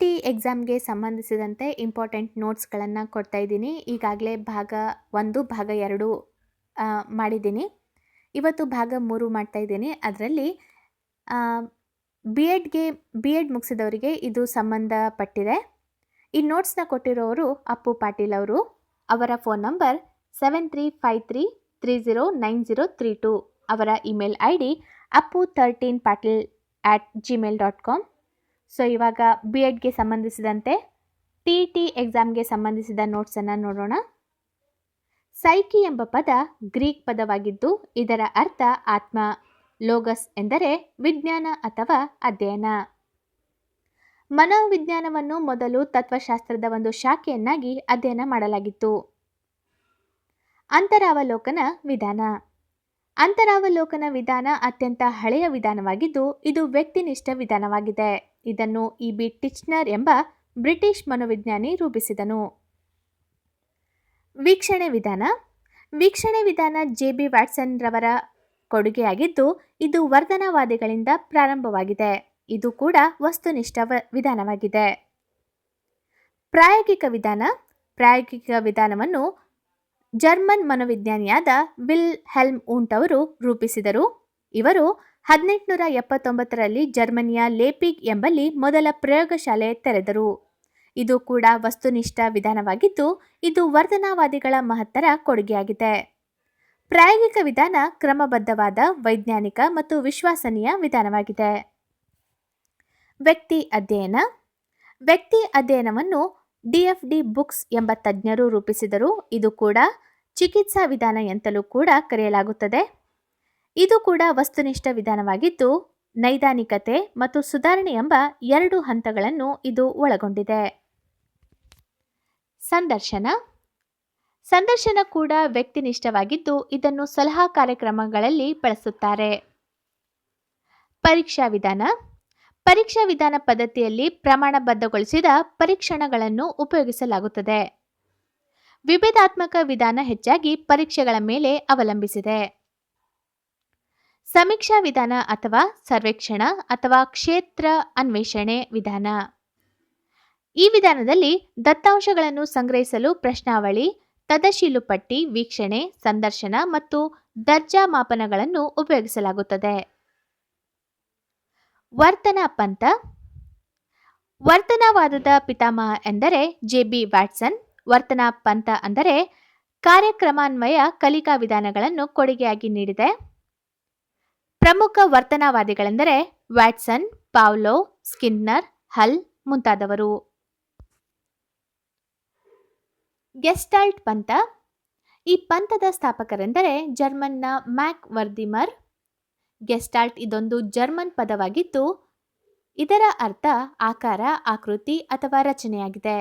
T ಎಕ್ಸಾಮ್ಗೆ ಸಂಬಂಧಿಸಿದಂತೆ important ನೋಟ್ಸ್ಗಳನ್ನು ಕೊಡ್ತಾ ಇದ್ದೀನಿ. ಈಗಾಗಲೇ ಭಾಗ 1 ಭಾಗ 2 ಮಾಡಿದ್ದೀನಿ. ಇವತ್ತು ಭಾಗ 3 ಮಾಡ್ತಾ ಇದ್ದೀನಿ. ಅದರಲ್ಲಿ ಬಿ ಎಡ್ ಮುಗಿಸಿದವರಿಗೆ ಇದು ಸಂಬಂಧಪಟ್ಟಿದೆ. ಈ ನೋಟ್ಸ್ನ ಕೊಟ್ಟಿರೋರು ಅಪ್ಪು ಪಾಟೀಲ್ ಅವರು. ಅವರ ಫೋನ್ ನಂಬರ್ 7353309032. ಅವರ ಇಮೇಲ್ ID appu13patil@gmail.com. ಸೊ ಇವಾಗ ಬಿ ಎಡ್ಗೆ ಸಂಬಂಧಿಸಿದಂತೆ ಟಿ ಎಕ್ಸಾಮ್ಗೆ ಸಂಬಂಧಿಸಿದ ನೋಟ್ಸನ್ನು ನೋಡೋಣ. ಸೈಕಿ ಎಂಬ ಪದ ಗ್ರೀಕ್ ಪದವಾಗಿದ್ದು ಇದರ ಅರ್ಥ ಆತ್ಮ. ಲೋಗಸ್ ಎಂದರೆ ವಿಜ್ಞಾನ ಅಥವಾ ಅಧ್ಯಯನ. ಮನೋವಿಜ್ಞಾನವನ್ನು ಮೊದಲು ತತ್ವಶಾಸ್ತ್ರದ ಒಂದು ಶಾಖೆಯನ್ನಾಗಿ ಅಧ್ಯಯನ ಮಾಡಲಾಗಿತ್ತು. ಅಂತರಾವಲೋಕನ ವಿಧಾನ. ಅಂತರಾವಲೋಕನ ವಿಧಾನ ಅತ್ಯಂತ ಹಳೆಯ ವಿಧಾನವಾಗಿದ್ದು ಇದು ವ್ಯಕ್ತಿನಿಷ್ಠ ವಿಧಾನವಾಗಿದೆ. ಇದನ್ನು E.B. ಟಿಚ್ನರ್ ಎಂಬ ಬ್ರಿಟಿಷ್ ಮನೋವಿಜ್ಞಾನಿ ರೂಪಿಸಿದನು. ವೀಕ್ಷಣೆ ವಿಧಾನ. ವೀಕ್ಷಣೆ ವಿಧಾನ J.B. ವ್ಯಾಟ್ಸನ್ ರವರ ಕೊಡುಗೆಯಾಗಿದ್ದು ಇದು ವರ್ಧನವಾದಿಗಳಿಂದ ಪ್ರಾರಂಭವಾಗಿದೆ. ಇದು ಕೂಡ ವಸ್ತುನಿಷ್ಠ ವಿಧಾನವಾಗಿದೆ. ಪ್ರಾಯೋಗಿಕ ವಿಧಾನ. ಪ್ರಾಯೋಗಿಕ ವಿಧಾನವನ್ನು ಜರ್ಮನ್ ಮನೋವಿಜ್ಞಾನಿಯಾದ ವಿಲ್ ಹೆಲ್ಮ್ ವುಂಟ್ ಅವರು ರೂಪಿಸಿದರು. ಇವರು 1879ರಲ್ಲಿ ಜರ್ಮನಿಯ ಲೇಪಿಗ್ ಎಂಬಲ್ಲಿ ಮೊದಲ ಪ್ರಯೋಗಶಾಲೆ ತೆರೆದರು. ಇದು ಕೂಡ ವಸ್ತುನಿಷ್ಠ ವಿಧಾನವಾಗಿದ್ದು ಇದು ವರ್ಧನವಾದಿಗಳ ಮಹತ್ತರ ಕೊಡುಗೆಯಾಗಿದೆ. ಪ್ರಾಯೋಗಿಕ ವಿಧಾನ ಕ್ರಮಬದ್ಧವಾದ ವೈಜ್ಞಾನಿಕ ಮತ್ತು ವಿಶ್ವಸನೀಯ ವಿಧಾನವಾಗಿದೆ. ವ್ಯಕ್ತಿ ಅಧ್ಯಯನ. ವ್ಯಕ್ತಿ ಅಧ್ಯಯನವನ್ನು DFD ಬುಕ್ಸ್ ಎಂಬ ತಜ್ಞರು ರೂಪಿಸಿದರು. ಇದು ಕೂಡ ಚಿಕಿತ್ಸಾ ವಿಧಾನ ಎಂತಲೂ ಕೂಡ ಕರೆಯಲಾಗುತ್ತದೆ. ಇದು ಕೂಡ ವಸ್ತುನಿಷ್ಠ ವಿಧಾನವಾಗಿದ್ದು ನೈದಾನಿಕತೆ ಮತ್ತು ಸುಧಾರಣೆ ಎಂಬ 2 ಹಂತಗಳನ್ನು ಇದು ಒಳಗೊಂಡಿದೆ. ಸಂದರ್ಶನ. ಸಂದರ್ಶನ ಕೂಡ ವ್ಯಕ್ತಿನಿಷ್ಠವಾಗಿದ್ದು ಇದನ್ನು ಸಲಹಾ ಕಾರ್ಯಕ್ರಮಗಳಲ್ಲಿ ಬಳಸುತ್ತಾರೆ. ಪರೀಕ್ಷಾ ವಿಧಾನ. ಪರೀಕ್ಷಾ ವಿಧಾನ ಪದ್ಧತಿಯಲ್ಲಿ ಪ್ರಮಾಣಬದ್ಧಗೊಳಿಸಿದ ಪರೀಕ್ಷಣಗಳನ್ನು ಉಪಯೋಗಿಸಲಾಗುತ್ತದೆ. ವಿಭೇದಾತ್ಮಕ ವಿಧಾನ ಹೆಚ್ಚಾಗಿ ಪರೀಕ್ಷೆಗಳ ಮೇಲೆ ಅವಲಂಬಿಸಿದೆ. ಸಮೀಕ್ಷಾ ವಿಧಾನ ಅಥವಾ ಸರ್ವೇಕ್ಷಣ ಅಥವಾ ಕ್ಷೇತ್ರ ಅನ್ವೇಷಣೆ ವಿಧಾನ. ಈ ವಿಧಾನದಲ್ಲಿ ದತ್ತಾಂಶಗಳನ್ನು ಸಂಗ್ರಹಿಸಲು ಪ್ರಶ್ನಾವಳಿ, ತದಶೀಲು ಪಟ್ಟಿ, ವೀಕ್ಷಣೆ, ಸಂದರ್ಶನ ಮತ್ತು ದರ್ಜಾ ಮಾಪನಗಳನ್ನು ಉಪಯೋಗಿಸಲಾಗುತ್ತದೆ. ವರ್ತನಾ ಪಂಥ. ವರ್ತನವಾದದ ಪಿತಾಮಹ ಎಂದರೆ J.B. ವ್ಯಾಟ್ಸನ್. ವರ್ತನಾ ಪಂಥ ಅಂದರೆ ಕಾರ್ಯಕ್ರಮಾನ್ವಯ ಕಲಿಕಾ ವಿಧಾನಗಳನ್ನು ಕೊಡುಗೆಯಾಗಿ ನೀಡಿದೆ. ಪ್ರಮುಖ ವರ್ತನವಾದಿಗಳೆಂದರೆ ವ್ಯಾಟ್ಸನ್, ಪಾವ್ಲೋವ್, ಸ್ಕಿನ್ನರ್, ಹಲ್ ಮುಂತಾದವರು. ಗೆಸ್ಟಾಲ್ಟ್ ಪಂಥ. ಈ ಪಂಥದ ಸ್ಥಾಪಕರೆಂದರೆ ಜರ್ಮನ್ನ ಮ್ಯಾಕ್ ವರ್ದಿಮರ್. ಗೆಸ್ಟಾಲ್ಟ್ ಇದೊಂದು ಜರ್ಮನ್ ಪದವಾಗಿದ್ದು ಇದರ ಅರ್ಥ ಆಕಾರ, ಆಕೃತಿ ಅಥವಾ ರಚನೆಯಾಗಿದೆ.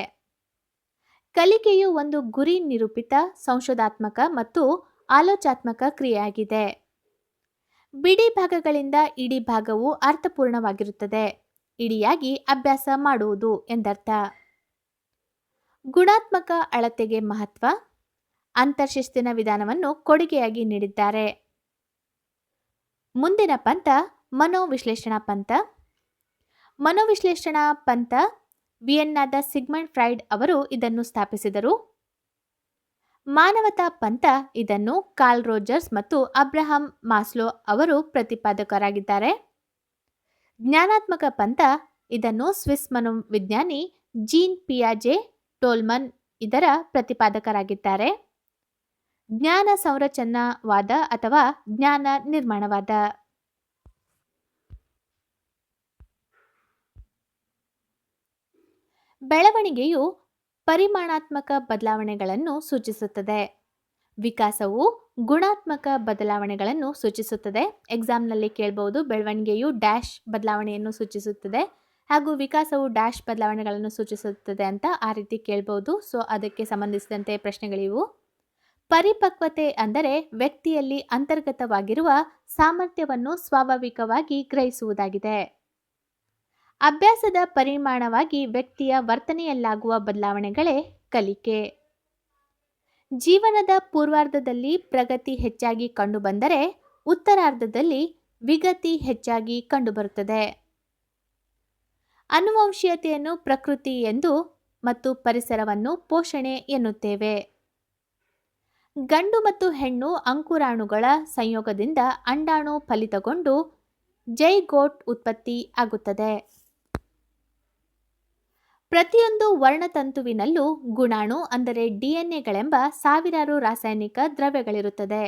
ಕಲಿಕೆಯು ಒಂದು ಗುರಿ ನಿರೂಪಿತ ಸಂಶೋಧಾತ್ಮಕ ಮತ್ತು ಆಲೋಚನಾತ್ಮಕ ಕ್ರಿಯೆಯಾಗಿದೆ. ಬಿಡಿ ಭಾಗಗಳಿಂದ ಇಡೀ ಭಾಗವು ಅರ್ಥಪೂರ್ಣವಾಗಿರುತ್ತದೆ. ಇಡಿಯಾಗಿ ಅಭ್ಯಾಸ ಮಾಡುವುದು ಎಂದರ್ಥ. ಗುಣಾತ್ಮಕ ಅಳತೆಗೆ ಮಹತ್ವ. ಅಂತರ್ಶಿಸ್ತಿನ ವಿಧಾನವನ್ನು ಕೊಡುಗೆಯಾಗಿ ನೀಡಿದ್ದಾರೆ. ಮುಂದಿನ ಪಂಥ ಮನೋವಿಶ್ಲೇಷಣಾ ಪಂಥ. ಮನೋವಿಶ್ಲೇಷಣಾ ಪಂಥ ವಿಯೆನ್ನಾದ ಸಿಗ್ಮಂಡ್ ಫ್ರಾಯ್ಡ್ ಅವರು ಇದನ್ನು ಸ್ಥಾಪಿಸಿದರು. ಮಾನವತಾ ಪಂಥ ಇದನ್ನು ಕಾರ್ಲ್ ರೋಜರ್ಸ್ ಮತ್ತು ಅಬ್ರಹಾಂ ಮಾಸ್ಲೋ ಅವರು ಪ್ರತಿಪಾದಕರಾಗಿದ್ದಾರೆ. ಜ್ಞಾನಾತ್ಮಕ ಪಂಥ ಇದನ್ನು ಸ್ವಿಸ್ ಮನೋವಿಜ್ಞಾನಿ ಜೀನ್ ಪಿಯಾಜೆ ಟೋಲ್ಮನ್ ಇದರ ಪ್ರತಿಪಾದಕರಾಗಿದ್ದಾರೆ. ಜ್ಞಾನ ಸಂರಚನಾವಾದ ಅಥವಾ ಜ್ಞಾನ ನಿರ್ಮಾಣವಾದ. ಬೆಳವಣಿಗೆಯು ಪರಿಮಾಣಾತ್ಮಕ ಬದಲಾವಣೆಗಳನ್ನು ಸೂಚಿಸುತ್ತದೆ. ವಿಕಾಸವು ಗುಣಾತ್ಮಕ ಬದಲಾವಣೆಗಳನ್ನು ಸೂಚಿಸುತ್ತದೆ. ಎಕ್ಸಾಮ್ನಲ್ಲಿ ಕೇಳಬಹುದು ಬೆಳವಣಿಗೆಯು ಡ್ಯಾಶ್ ಬದಲಾವಣೆಯನ್ನು ಸೂಚಿಸುತ್ತದೆ ಹಾಗೂ ವಿಕಾಸವು ಡ್ಯಾಶ್ ಬದಲಾವಣೆಗಳನ್ನು ಸೂಚಿಸುತ್ತದೆ ಅಂತ ಆ ರೀತಿ ಕೇಳಬಹುದು. ಸೊ ಅದಕ್ಕೆ ಸಂಬಂಧಿಸಿದಂತೆ ಪ್ರಶ್ನೆಗಳಿವು. ಪರಿಪಕ್ವತೆ ಅಂದರೆ ವ್ಯಕ್ತಿಯಲ್ಲಿ ಅಂತರ್ಗತವಾಗಿರುವ ಸಾಮರ್ಥ್ಯವನ್ನು ಸ್ವಾಭಾವಿಕವಾಗಿ ಗ್ರಹಿಸುವುದಾಗಿದೆ. ಅಭ್ಯಾಸದ ಪರಿಮಾಣವಾಗಿ ವ್ಯಕ್ತಿಯ ವರ್ತನೆಯಲ್ಲಾಗುವ ಬದಲಾವಣೆಗಳೇ ಕಲಿಕೆ. ಜೀವನದ ಪೂರ್ವಾರ್ಧದಲ್ಲಿ ಪ್ರಗತಿ ಹೆಚ್ಚಾಗಿ ಕಂಡುಬಂದರೆ ಉತ್ತರಾರ್ಧದಲ್ಲಿ ವಿಗತಿ ಹೆಚ್ಚಾಗಿ ಕಂಡುಬರುತ್ತದೆ. ಅನುವಂಶೀಯತೆಯನ್ನು ಪ್ರಕೃತಿ ಎಂದು ಮತ್ತು ಪರಿಸರವನ್ನು ಪೋಷಣೆ ಎನ್ನುತ್ತೇವೆ. ಗಂಡು ಮತ್ತು ಹೆಣ್ಣು ಅಂಕುರಾಣುಗಳ ಸಂಯೋಗದಿಂದ ಅಂಡಾಣು ಫಲಿತಗೊಂಡು ಜೈಗೋಟ್ ಉತ್ಪತ್ತಿ ಆಗುತ್ತದೆ. ಪ್ರತಿಯೊಂದು ವರ್ಣತಂತುವಿನಲ್ಲೂ ಗುಣಾಣು ಅಂದರೆ ಡಿಎನ್ಎಗಳೆಂಬ ಸಾವಿರಾರು ರಾಸಾಯನಿಕ ದ್ರವ್ಯಗಳಿರುತ್ತದೆ.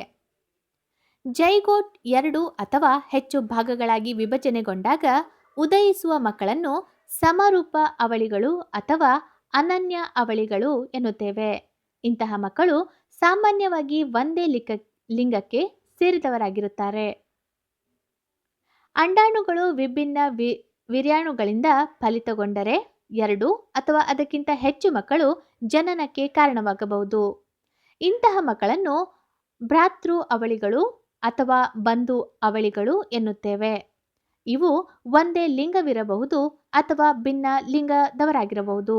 ಜೈಗೋಟ್ 2 ಅಥವಾ ಹೆಚ್ಚು ಭಾಗಗಳಾಗಿ ವಿಭಜನೆಗೊಂಡಾಗ ಉದಯಿಸುವ ಮಕ್ಕಳನ್ನು ಸಮರೂಪ ಅವಳಿಗಳು ಅಥವಾ ಅನನ್ಯ ಅವಳಿಗಳು ಎನ್ನುತ್ತೇವೆ. ಇಂತಹ ಮಕ್ಕಳು ಸಾಮಾನ್ಯವಾಗಿ ಒಂದೇ ಲಿಂಗಕ್ಕೆ ಸೇರಿದವರಾಗಿರುತ್ತಾರೆ. ಅಂಡಾಣುಗಳು ವಿಭಿನ್ನ ವೀರ್ಯಾಣುಗಳಿಂದ ಫಲಿತಗೊಂಡರೆ 2 ಅಥವಾ ಅದಕ್ಕಿಂತ ಹೆಚ್ಚು ಮಕ್ಕಳು ಜನನಕ್ಕೆ ಕಾರಣವಾಗಬಹುದು. ಇಂತಹ ಮಕ್ಕಳನ್ನು ಭ್ರಾತೃ ಅವಳಿಗಳು ಅಥವಾ ಬಂಧು ಅವಳಿಗಳು ಎನ್ನುತ್ತೇವೆ. ಇವು ಒಂದೇ ಲಿಂಗವಿರಬಹುದು ಅಥವಾ ಭಿನ್ನ ಲಿಂಗದವರಾಗಿರಬಹುದು.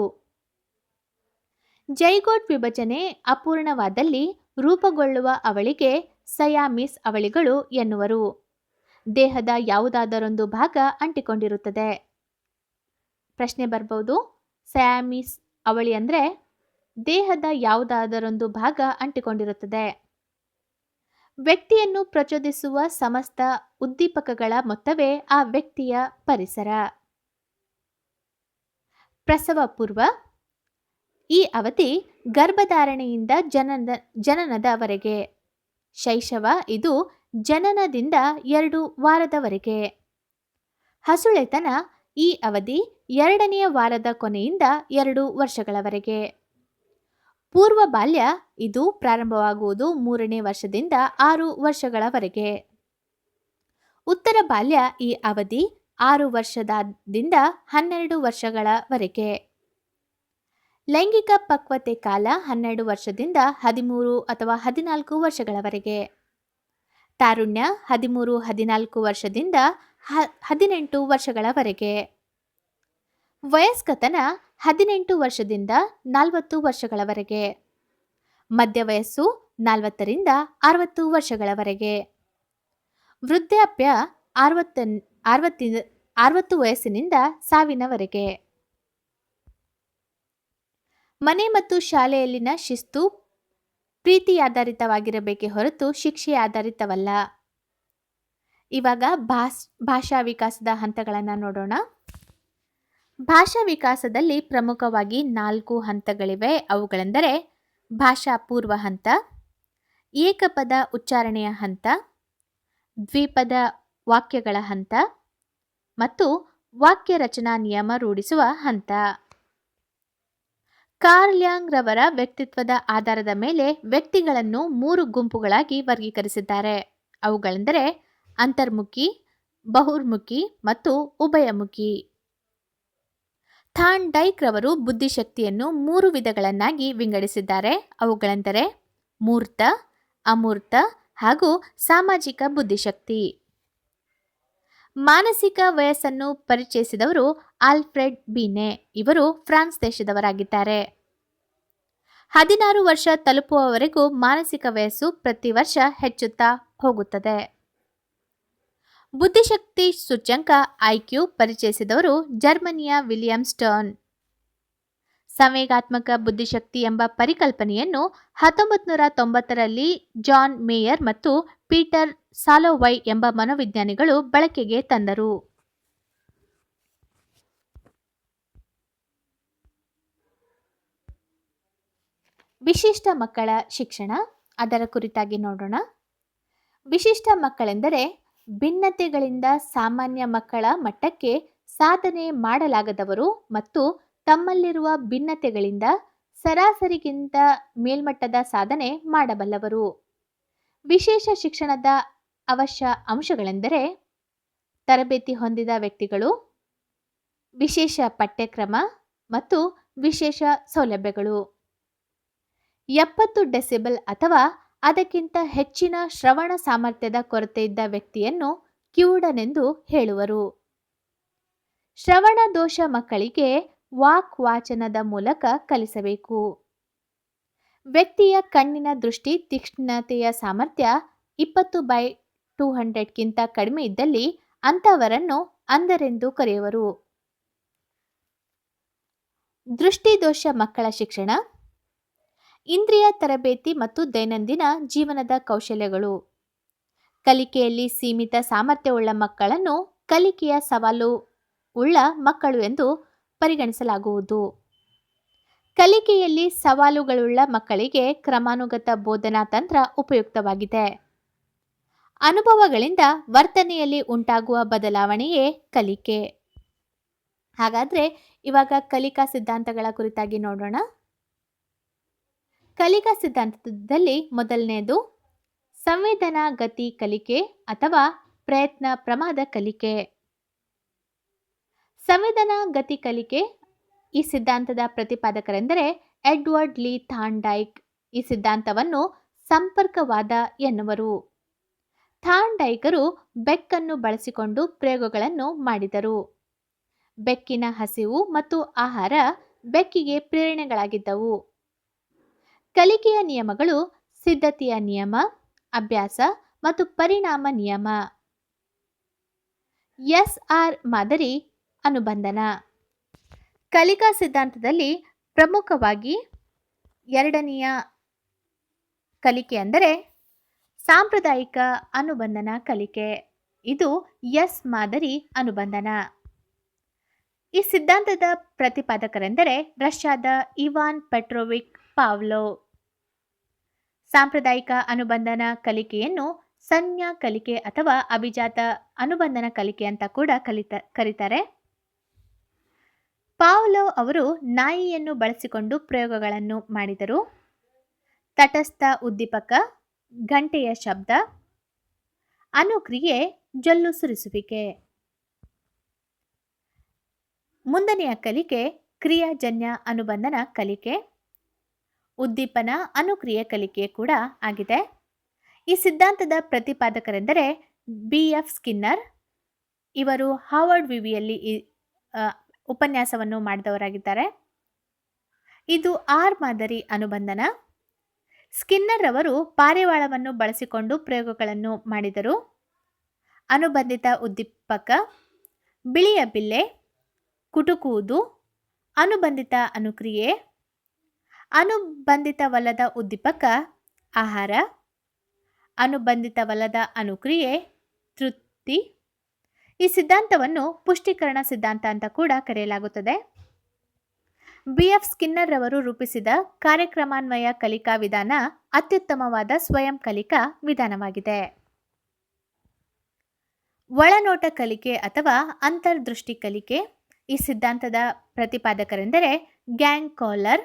ಜೈಗೋಟ್ ವಿಭಜನೆ ಅಪೂರ್ಣವಾದಲ್ಲಿ ರೂಪುಗೊಳ್ಳುವ ಅವಳಿಗೆ ಸಯಾಮೀಸ್ ಅವಳಿಗಳು ಎನ್ನುವರು. ದೇಹದ ಯಾವುದಾದರೊಂದು ಭಾಗ ಅಂಟಿಕೊಂಡಿರುತ್ತದೆ. ಪ್ರಶ್ನೆ ಬರ್ಬೋದು, ಸಯಾಮೀಸ್ ಅವಳಿ ಅಂದರೆ ದೇಹದ ಯಾವುದಾದರೊಂದು ಭಾಗ ಅಂಟಿಕೊಂಡಿರುತ್ತದೆ. ವ್ಯಕ್ತಿಯನ್ನು ಪ್ರಚೋದಿಸುವ ಸಮಸ್ತ ಉದ್ದೀಪಕಗಳ ಮೊತ್ತವೇ ಆ ವ್ಯಕ್ತಿಯ ಪರಿಸರ. ಪ್ರಸವ ಪೂರ್ವ ಈ ಅವಧಿ ಗರ್ಭಧಾರಣೆಯಿಂದ ಜನನದವರೆಗೆ. ಶೈಶವ ಇದು ಜನನದಿಂದ 2 ವಾರದವರೆಗೆ. ಹಸುಳೆತನ ಈ ಅವಧಿ 2ನೇ ವಾರದ ಕೊನೆಯಿಂದ 2 ವರ್ಷಗಳವರೆಗೆ. ಪೂರ್ವ ಬಾಲ್ಯ ಇದು ಪ್ರಾರಂಭವಾಗುವುದು 3ನೇ ವರ್ಷದಿಂದ 6 ವರ್ಷಗಳವರೆಗೆ. ಉತ್ತರ ಬಾಲ್ಯ ಈ ಅವಧಿ 6 ವರ್ಷದಿಂದ 12 ವರ್ಷಗಳವರೆಗೆ. ಲೈಂಗಿಕ ಪಕ್ವತೆ ಕಾಲ 12 ವರ್ಷದಿಂದ 13 ಅಥವಾ 14 ವರ್ಷಗಳವರೆಗೆ. ತಾರುಣ್ಯ 13-14 ವರ್ಷದಿಂದ 18 ವರ್ಷಗಳವರೆಗೆ. ವಯಸ್ಕತನ 18 ವರ್ಷದಿಂದ 40 ವರ್ಷಗಳವರೆಗೆ. ಮಧ್ಯವಯಸ್ಸು 40ರಿಂದ 60 ವರ್ಷಗಳವರೆಗೆ. ವೃದ್ಧಾಪ್ಯ 60 ವಯಸ್ಸಿನಿಂದ ಸಾವಿನವರೆಗೆ. ಮನೆ ಮತ್ತು ಶಾಲೆಯಲ್ಲಿನ ಶಿಸ್ತು ಪ್ರೀತಿಯಾಧಾರಿತವಾಗಿರಬೇಕೇ ಹೊರತು ಶಿಕ್ಷೆ ಆಧಾರಿತವಲ್ಲ. ಇವಾಗ ಭಾಷಾ ವಿಕಾಸದ ಹಂತಗಳನ್ನು ನೋಡೋಣ. ಭಾಷಾ ವಿಕಾಸದಲ್ಲಿ ಪ್ರಮುಖವಾಗಿ 4 ಹಂತಗಳಿವೆ. ಅವುಗಳೆಂದರೆ ಭಾಷಾ ಪೂರ್ವ ಹಂತ, ಏಕಪದ ಉಚ್ಚಾರಣೆಯ ಹಂತ, ದ್ವಿಪದ ವಾಕ್ಯಗಳ ಹಂತ ಮತ್ತು ವಾಕ್ಯ ರಚನಾ ನಿಯಮ ರೂಢಿಸುವ ಹಂತ. ಕಾರ್ಲ್ ಯಾಂಗ್ ರವರ ವ್ಯಕ್ತಿತ್ವದ ಆಧಾರದ ಮೇಲೆ ವ್ಯಕ್ತಿಗಳನ್ನು 3 ಗುಂಪುಗಳಾಗಿ ವರ್ಗೀಕರಿಸಿದ್ದಾರೆ. ಅವುಗಳೆಂದರೆ ಅಂತರ್ಮುಖಿ, ಬಹಿರ್ಮುಖಿ ಮತ್ತು ಉಭಯಮುಖಿ. ಥಾನ್ ಡೈಕ್ ರವರು ಬುದ್ಧಿಶಕ್ತಿಯನ್ನು 3 ವಿಧಗಳನ್ನಾಗಿ ವಿಂಗಡಿಸಿದ್ದಾರೆ. ಅವುಗಳೆಂದರೆ ಮೂರ್ತ, ಅಮೂರ್ತ ಹಾಗೂ ಸಾಮಾಜಿಕ ಬುದ್ಧಿಶಕ್ತಿ. ಮಾನಸಿಕ ವಯಸ್ಸನ್ನು ಪರಿಚಯಿಸಿದವರು ಆಲ್ಫ್ರೆಡ್ ಬೀನೆ. ಇವರು ಫ್ರಾನ್ಸ್ ದೇಶದವರಾಗಿದ್ದಾರೆ. 16 ವರ್ಷ ತಲುಪುವವರೆಗೂ ಮಾನಸಿಕ ವಯಸ್ಸು ಪ್ರತಿ ವರ್ಷ ಹೆಚ್ಚುತ್ತಾ ಹೋಗುತ್ತದೆ. ಬುದ್ಧಿಶಕ್ತಿ ಸೂಚ್ಯಂಕ ಐಕ್ಯೂ ಪರಿಚಯಿಸಿದವರು ಜರ್ಮನಿಯ ವಿಲಿಯಂ ಸ್ಟರ್ನ್. ಸಂವೇಗಾತ್ಮಕ ಬುದ್ಧಿಶಕ್ತಿ ಎಂಬ ಪರಿಕಲ್ಪನೆಯನ್ನು 1990ರಲ್ಲಿ ಜಾನ್ ಮೇಯರ್ ಮತ್ತು ಪೀಟರ್ ಸಾಲೋವೈ ಎಂಬ ಮನೋವಿಜ್ಞಾನಿಗಳು ಬಳಕೆಗೆ ತಂದರು. ವಿಶಿಷ್ಟ ಮಕ್ಕಳ ಶಿಕ್ಷಣ, ಅದರ ಕುರಿತಾಗಿ ನೋಡೋಣ. ವಿಶಿಷ್ಟ ಮಕ್ಕಳೆಂದರೆ ಭಿನ್ನತೆಗಳಿಂದ ಸಾಮಾನ್ಯ ಮಕ್ಕಳ ಮಟ್ಟಕ್ಕೆ ಸಾಧನೆ ಮಾಡಲಾಗದವರು ಮತ್ತು ತಮ್ಮಲ್ಲಿರುವ ಭಿನ್ನತೆಗಳಿಂದ ಸರಾಸರಿಗಿಂತ ಮೇಲ್ಮಟ್ಟದ ಸಾಧನೆ ಮಾಡಬಲ್ಲವರು. ವಿಶೇಷ ಶಿಕ್ಷಣದ ಅವಶ್ಯ ಅಂಶಗಳೆಂದರೆ ತರಬೇತಿ ಹೊಂದಿದ ವ್ಯಕ್ತಿಗಳು, ವಿಶೇಷ ಪಠ್ಯಕ್ರಮ ಮತ್ತು ವಿಶೇಷ ಸೌಲಭ್ಯಗಳು. 70 ಡೆಸಿಬಲ್ ಅಥವಾ ಅದಕ್ಕಿಂತ ಹೆಚ್ಚಿನ ಶ್ರವಣ ಸಾಮರ್ಥ್ಯದ ಕೊರತೆಯಿದ್ದ ವ್ಯಕ್ತಿಯನ್ನು ಕಿವುಡನೆಂದು ಹೇಳುವರು. ಶ್ರವಣ ದೋಷ ಮಕ್ಕಳಿಗೆ ವಾಕ್ವಾಚನದ ಮೂಲಕ ಕಲಿಸಬೇಕು. ವ್ಯಕ್ತಿಯ ಕಣ್ಣಿನ ದೃಷ್ಟಿ ತೀಕ್ಷ್ಣತೆಯ ಸಾಮರ್ಥ್ಯ 20/200 ಕ್ಕಿಂತ ಕಡಿಮೆ ಇದ್ದಲ್ಲಿ ಅಂತಹವರನ್ನು ಅಂಧರೆಂದು ಕರೆಯುವರು. ದೃಷ್ಟಿದೋಷ ಮಕ್ಕಳ ಶಿಕ್ಷಣ, ಇಂದ್ರಿಯ ತರಬೇತಿ ಮತ್ತು ದೈನಂದಿನ ಜೀವನದ ಕೌಶಲ್ಯಗಳು. ಕಲಿಕೆಯಲ್ಲಿ ಸೀಮಿತ ಸಾಮರ್ಥ್ಯವುಳ್ಳ ಮಕ್ಕಳನ್ನು ಕಲಿಕೆಯ ಸವಾಲು ಉಳ್ಳ ಮಕ್ಕಳು ಎಂದು ಪರಿಗಣಿಸಲಾಗುವುದು. ಕಲಿಕೆಯಲ್ಲಿ ಸವಾಲುಗಳುಳ್ಳ ಮಕ್ಕಳಿಗೆ ಕ್ರಮಾನುಗತ ಬೋಧನಾ ತಂತ್ರ ಉಪಯುಕ್ತವಾಗಿದೆ. ಅನುಭವಗಳಿಂದ ವರ್ತನೆಯಲ್ಲಿ ಉಂಟಾಗುವ ಬದಲಾವಣೆಯೇ ಕಲಿಕೆ. ಹಾಗಾದರೆ ಇವಾಗ ಕಲಿಕಾ ಸಿದ್ಧಾಂತಗಳ ಕುರಿತಾಗಿ ನೋಡೋಣ. ಕಲಿಕಾ ಸಿದ್ಧಾಂತದಲ್ಲಿ ಮೊದಲನೆಯದು ಸಂವೇದನಾ ಗತಿ ಕಲಿಕೆ ಅಥವಾ ಪ್ರಯತ್ನ ಪ್ರಮಾದ ಕಲಿಕೆ. ಸಂವೇದನಾ ಗತಿ ಕಲಿಕೆ ಈ ಸಿದ್ಧಾಂತದ ಪ್ರತಿಪಾದಕರೆಂದರೆ ಎಡ್ವರ್ಡ್ ಲೀ ಥಾರ್ನ್ಡೈಕ್. ಈ ಸಿದ್ಧಾಂತವನ್ನು ಸಂಪರ್ಕವಾದ ಎನ್ನುವರು. ಥಾರ್ನ್ಡೈಕರು ಬೆಕ್ಕನ್ನು ಬಳಸಿಕೊಂಡು ಪ್ರಯೋಗಗಳನ್ನು ಮಾಡಿದರು. ಬೆಕ್ಕಿನ ಹಸಿವು ಮತ್ತು ಆಹಾರ ಬೆಕ್ಕಿಗೆ ಪ್ರೇರಣೆಗಳಾಗಿದ್ದವು. ಕಲಿಕೆಯ ನಿಯಮಗಳು ಸಿದ್ಧತೆಯ ನಿಯಮ, ಅಭ್ಯಾಸ ಮತ್ತು ಪರಿಣಾಮ ನಿಯಮ. SR ಮಾದರಿ ಅನುಬಂಧನ. ಕಲಿಕಾ ಸಿದ್ಧಾಂತದಲ್ಲಿ ಪ್ರಮುಖವಾಗಿ ಎರಡನೆಯ ಕಲಿಕೆ ಅಂದರೆ ಸಾಂಪ್ರದಾಯಿಕ ಅನುಬಂಧನ ಕಲಿಕೆ. ಇದು S ಮಾದರಿ ಅನುಬಂಧನ. ಈ ಸಿದ್ಧಾಂತದ ಪ್ರತಿಪಾದಕರೆಂದರೆ ರಷ್ಯಾದ ಇವಾನ್ ಪೆಟ್ರೋವಿಕ್ ಪಾವ್ಲೋವ್. ಸಾಂಪ್ರದಾಯಿಕ ಅನುಬಂಧನ ಕಲಿಕೆಯನ್ನು ಸಂಜ್ಞಾ ಕಲಿಕೆ ಅಥವಾ ಅಭಿಜಾತ ಅನುಬಂಧನ ಕಲಿಕೆ ಅಂತ ಕೂಡ ಕರೀತಾರೆ. ಪಾವ್ಲೋವ್ ಅವರು ನಾಯಿಯನ್ನು ಬಳಸಿಕೊಂಡು ಪ್ರಯೋಗಗಳನ್ನು ಮಾಡಿದರು. ತಟಸ್ಥ ಉದ್ದೀಪಕ, ಗಂಟೆಯ ಶಬ್ದ, ಅನುಕ್ರಿಯೆ, ಜೊಲ್ಲು ಸುರಿಸುವಿಕೆ. ಮುಂದನೆಯ ಕಲಿಕೆ ಕ್ರಿಯಾಜನ್ಯ ಅನುಬಂಧನ ಕಲಿಕೆ. ಉದ್ದೀಪನ ಅನುಕ್ರಿಯೆ ಕಲಿಕೆ ಕೂಡ ಆಗಿದೆ. ಈ ಸಿದ್ಧಾಂತದ ಪ್ರತಿಪಾದಕರೆಂದರೆ BF ಸ್ಕಿನ್ನರ್. ಇವರು ಹಾರ್ವರ್ಡ್ ವಿವಿಯಲ್ಲಿ ಉಪನ್ಯಾಸವನ್ನು ಮಾಡಿದವರಾಗಿದ್ದಾರೆ. ಇದು R ಮಾದರಿ ಅನುಬಂಧನ. ಸ್ಕಿನ್ನರ್ ಅವರು ಪಾರಿವಾಳವನ್ನು ಬಳಸಿಕೊಂಡು ಪ್ರಯೋಗಗಳನ್ನು ಮಾಡಿದರು. ಅನುಬಂಧಿತ ಉದ್ದೀಪಕ ಬಿಳಿಯ ಬಿಲ್ಲೆ, ಕುಟುಕುವುದು, ಅನುಬಂಧಿತ ಅನುಕ್ರಿಯೆ. ಅನುಬಂಧಿತವಲ್ಲದ ಉದ್ದೀಪಕ ಆಹಾರ, ಅನುಬಂಧಿತವಲ್ಲದ ಅನುಕ್ರಿಯೆ ತೃಪ್ತಿ. ಈ ಸಿದ್ಧಾಂತವನ್ನು ಪುಷ್ಟೀಕರಣ ಸಿದ್ಧಾಂತ ಅಂತ ಕೂಡ ಕರೆಯಲಾಗುತ್ತದೆ. BF ಸ್ಕಿನ್ನರ್ ಅವರು ರೂಪಿಸಿದ ಕಾರ್ಯಕ್ರಮಾನ್ವಯ ಕಲಿಕಾ ವಿಧಾನ ಅತ್ಯುತ್ತಮವಾದ ಸ್ವಯಂ ಕಲಿಕಾ ವಿಧಾನವಾಗಿದೆ. ಒಳನೋಟ ಕಲಿಕೆ ಅಥವಾ ಅಂತರ್ದೃಷ್ಟಿ ಕಲಿಕೆ. ಈ ಸಿದ್ಧಾಂತದ ಪ್ರತಿಪಾದಕರೆಂದರೆ ಗ್ಯಾಂಗ್ ಕಾಲರ್.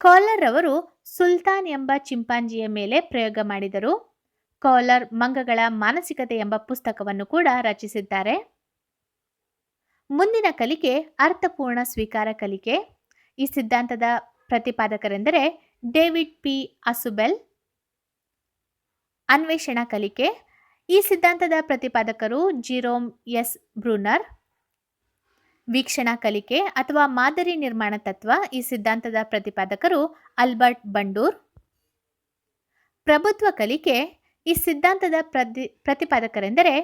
ಕಾಲರ್ ಅವರು ಸುಲ್ತಾನ್ ಎಂಬ ಚಿಂಪಾಂಜಿಯ ಮೇಲೆ ಪ್ರಯೋಗ ಮಾಡಿದರು. ಕಾಲರ್ ಮಂಗಗಳ ಮಾನಸಿಕತೆ ಎಂಬ ಪುಸ್ತಕವನ್ನು ಕೂಡ ರಚಿಸಿದ್ದಾರೆ. ಮುಂದಿನ ಕಲಿಕೆ ಅರ್ಥಪೂರ್ಣ ಸ್ವೀಕಾರ ಕಲಿಕೆ. ಈ ಸಿದ್ಧಾಂತದ ಪ್ರತಿಪಾದಕರೆಂದರೆ ಡೇವಿಡ್ P. ಅಸುಬೆಲ್. ಅನ್ವೇಷಣಾ ಕಲಿಕೆ. ಈ ಸಿದ್ಧಾಂತದ ಪ್ರತಿಪಾದಕರು ಜಿರೋಮ್ S. ಬ್ರೂನರ್. ವೀಕ್ಷಣಾ ಕಲಿಕೆ ಅಥವಾ ಮಾದರಿ ನಿರ್ಮಾಣ ತತ್ವ. ಈ ಸಿದ್ಧಾಂತದ ಪ್ರತಿಪಾದಕರು ಆಲ್ಬರ್ಟ್ ಬಂಡೂರ್. ಪ್ರಭುತ್ವ ಕಲಿಕೆ. ಈ ಸಿದ್ಧಾಂತದ ಪ್ರತಿಪಾದಕರೆಂದರೆ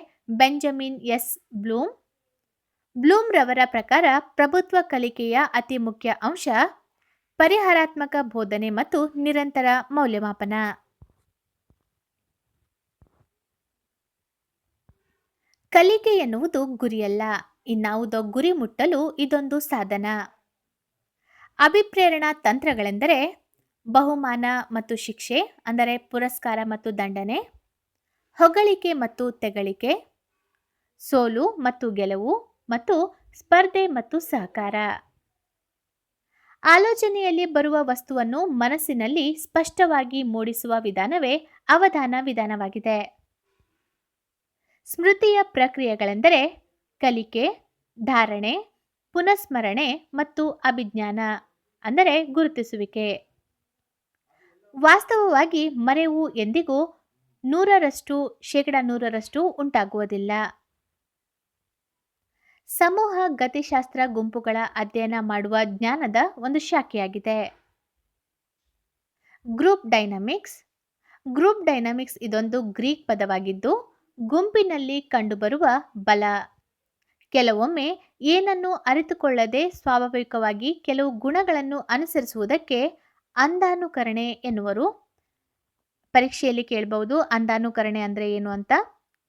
ಬೆಂಜಮಿನ್ S. ಬ್ಲೂಮ್. ಬ್ಲೂಮ್ ರವರ ಪ್ರಕಾರ ಪ್ರಭುತ್ವ ಕಲಿಕೆಯ ಅತಿ ಮುಖ್ಯ ಅಂಶ ಪರಿಹಾರಾತ್ಮಕ ಬೋಧನೆ ಮತ್ತು ನಿರಂತರ ಮೌಲ್ಯಮಾಪನ. ಕಲಿಕೆ ಎನ್ನುವುದು ಗುರಿಯಲ್ಲ, ಇನ್ನಾವುದೋ ಗುರಿ ಮುಟ್ಟಲು ಇದೊಂದು ಸಾಧನ. ಅಭಿಪ್ರೇರಣಾ ತಂತ್ರಗಳೆಂದರೆ ಬಹುಮಾನ ಮತ್ತು ಶಿಕ್ಷೆ, ಅಂದರೆ ಪುರಸ್ಕಾರ ಮತ್ತು ದಂಡನೆ, ಹೊಗಳಿಕೆ ಮತ್ತು ತೆಗಳಿಕೆ, ಸೋಲು ಮತ್ತು ಗೆಲುವು, ಮತ್ತು ಸ್ಪರ್ಧೆ ಮತ್ತು ಸಹಕಾರ. ಆಲೋಚನೆಯಲ್ಲಿ ಬರುವ ವಸ್ತುವನ್ನು ಮನಸ್ಸಿನಲ್ಲಿ ಸ್ಪಷ್ಟವಾಗಿ ಮೂಡಿಸುವ ವಿಧಾನವೇ ಅವಧಾನ ವಿಧಾನವಾಗಿದೆ. ಸ್ಮೃತಿಯ ಪ್ರಕ್ರಿಯೆಗಳೆಂದರೆ ಕಲಿಕೆ, ಧಾರಣೆ, ಪುನಸ್ಮರಣೆ ಮತ್ತು ಅಭಿಜ್ಞಾನ, ಅಂದರೆ ಗುರುತಿಸುವಿಕೆ. ವಾಸ್ತವವಾಗಿ ಮರೆವು ಎಂದಿಗೂ 100% ಉಂಟಾಗುವುದಿಲ್ಲ. ಸಮೂಹ ಗತಿಶಾಸ್ತ್ರ ಗುಂಪುಗಳ ಅಧ್ಯಯನ ಮಾಡುವ ಜ್ಞಾನದ ಒಂದು ಶಾಖೆಯಾಗಿದೆ. Group dynamics. ಗ್ರೂಪ್ ಡೈನಾಮಿಕ್ಸ್ ಇದೊಂದು ಗ್ರೀಕ್ ಪದವಾಗಿದ್ದು ಗುಂಪಿನಲ್ಲಿ ಕಂಡುಬರುವ ಬಲ. ಕೆಲವೊಮ್ಮೆ ಏನನ್ನು ಅರಿತುಕೊಳ್ಳದೆ ಸ್ವಾಭಾವಿಕವಾಗಿ ಕೆಲವು ಗುಣಗಳನ್ನು ಅನುಸರಿಸುವುದಕ್ಕೆ ಅಂಧಾನುಕರಣೆ ಎನ್ನುವರು. ಪರೀಕ್ಷೆಯಲ್ಲಿ ಕೇಳಬಹುದು ಅಂಧಾನುಕರಣೆ ಅಂದರೆ ಏನು ಅಂತ.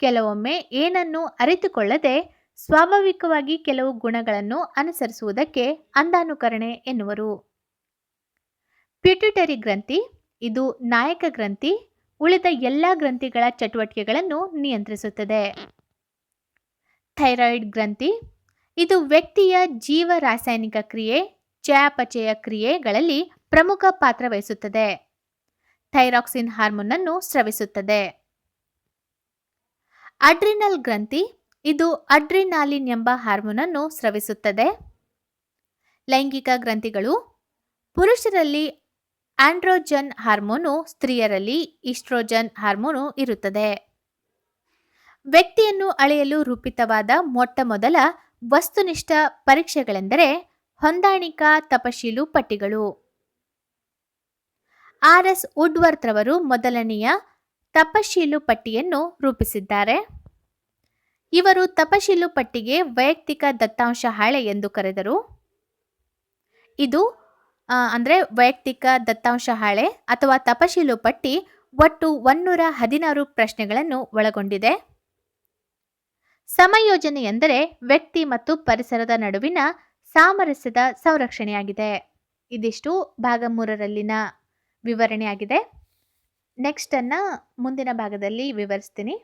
ಕೆಲವೊಮ್ಮೆ ಏನನ್ನು ಅರಿತುಕೊಳ್ಳದೆ ಸ್ವಾಭಾವಿಕವಾಗಿ ಕೆಲವು ಗುಣಗಳನ್ನು ಅನುಸರಿಸುವುದಕ್ಕೆ ಅಂಧಾನುಕರಣೆ ಎನ್ನುವರು. ಪಿಟ್ಯುಟರಿ ಗ್ರಂಥಿ ಇದು ನಾಯಕ ಗ್ರಂಥಿ, ಉಳಿದ ಎಲ್ಲ ಗ್ರಂಥಿಗಳ ಚಟುವಟಿಕೆಗಳನ್ನು ನಿಯಂತ್ರಿಸುತ್ತದೆ. ಥೈರಾಯ್ಡ್ ಗ್ರಂಥಿ ಇದು ವ್ಯಕ್ತಿಯ ಜೀವ ರಾಸಾಯನಿಕ ಕ್ರಿಯೆ, ಚಯಾಪಚಯ ಕ್ರಿಯೆಗಳಲ್ಲಿ ಪ್ರಮುಖ ಪಾತ್ರ ವಹಿಸುತ್ತದೆ. ಥೈರಾಕ್ಸಿನ್ ಹಾರ್ಮೋನ್ ಅನ್ನು ಸ್ರವಿಸುತ್ತದೆ. ಅಡ್ರಿನಲ್ ಗ್ರಂಥಿ ಇದು ಅಡ್ರಿನಾಲಿನ್ ಎಂಬ ಹಾರ್ಮೋನ್ ಅನ್ನು ಸ್ರವಿಸುತ್ತದೆ. ಲೈಂಗಿಕ ಗ್ರಂಥಿಗಳು ಪುರುಷರಲ್ಲಿ ಆಂಡ್ರೋಜನ್ ಹಾರ್ಮೋನು, ಸ್ತ್ರೀಯರಲ್ಲಿ ಈಸ್ಟ್ರೋಜನ್ ಹಾರ್ಮೋನು ಇರುತ್ತದೆ. ವ್ಯಕ್ತಿಯನ್ನು ಅಳೆಯಲು ರೂಪಿತವಾದ ಮೊಟ್ಟಮೊದಲ ವಸ್ತುನಿಷ್ಠ ಪರೀಕ್ಷೆಗಳೆಂದರೆ ಹೊಂದಾಣಿಕಾ ತಪಶೀಲು ಪಟ್ಟಿಗಳು. ಆರ್.ಎಸ್. ವುಡ್ವರ್ತ್ ರವರು ಮೊದಲನೆಯ ತಪಶೀಲು ಪಟ್ಟಿಯನ್ನು ರೂಪಿಸಿದ್ದಾರೆ. ಇವರು ತಪಶೀಲು ಪಟ್ಟಿಗೆ ವೈಯಕ್ತಿಕ ದತ್ತಾಂಶ ಹಾಳೆ ಎಂದು ಕರೆದರು. ಇದು ಅಂದರೆ ವೈಯಕ್ತಿಕ ದತ್ತಾಂಶ ಹಾಳೆ ಅಥವಾ ತಪಶೀಲು ಪಟ್ಟಿ ಒಟ್ಟು 116 ಪ್ರಶ್ನೆಗಳನ್ನು ಒಳಗೊಂಡಿದೆ. ಸಮಯೋಜನೆ ಎಂದರೆ ವ್ಯಕ್ತಿ ಮತ್ತು ಪರಿಸರದ ನಡುವಿನ ಸಾಮರಸ್ಯದ ಸಂರಕ್ಷಣೆಯಾಗಿದೆ. ಇದಿಷ್ಟು ಭಾಗ 3ರಲ್ಲಿನ ವಿವರಣೆಯಾಗಿದೆ. ನೆಕ್ಸ್ಟ್ ಮುಂದಿನ ಭಾಗದಲ್ಲಿ ವಿವರಿಸ್ತೀನಿ.